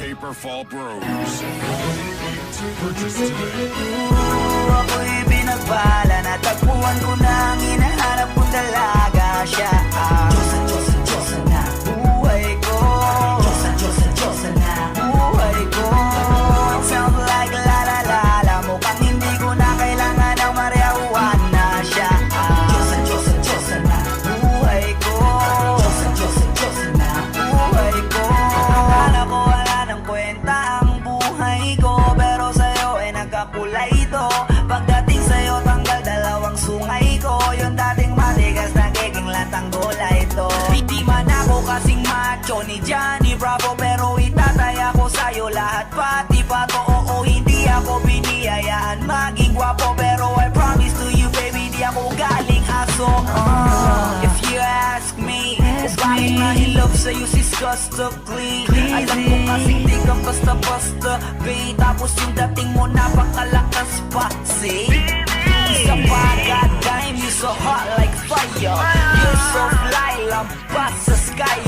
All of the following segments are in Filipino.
Paper Fall Bros. Purchase today. Ako'y binagbala, natagpuan ko na ang hinahanap kong dalaga. Siya ang Diyosa na buhay ko. Diyosa na buhay ko. It sounds like la la la la. Mukhang hindi ko na kailangan ng marijuana. Siya ang Diyosa na buhay ko. Diyosa na buhay ko. Akala ko wala ng kwenta ang buhay ko, pero sa'yo ay nagkakulay ito. Pagdating sa'yo tanggal dalawang sungay ko. Yung dating matigas nagiging latang gulay ito. Hindi man ako kasing macho ni Johnny Bravo, pero itataya ko sa'yo lahat pati pa to. Oo, hindi ako biniyayaan maging gwapo, pero I promise to you baby, di ako galing aso. If you ask me, kung bakit mahilap sa'yo sis gusto clean, alam ko kasing di ka basta-basta babe. Tapos yung dating mo napakalakas pa, see? Isa pa, goddamn, you so hot like fire. You're so fly, lampas sa sky.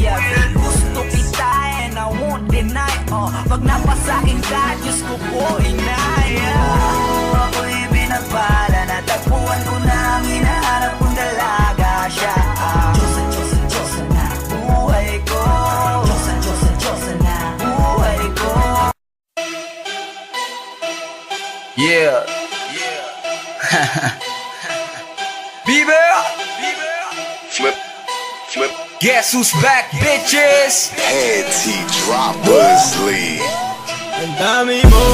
Gusto kita and I won't deny. Pag napasakin ka, Diyos ko po inaya. Ako'y binagbala, natagpuan ko na ang hinahanap kong dalaga. Siya ang Diyosa na buhay ko. Diyosa na buhay ko. Yeah. Bieber. Flip. Guess who's back, bitches? Head T Droppers League. Dami mo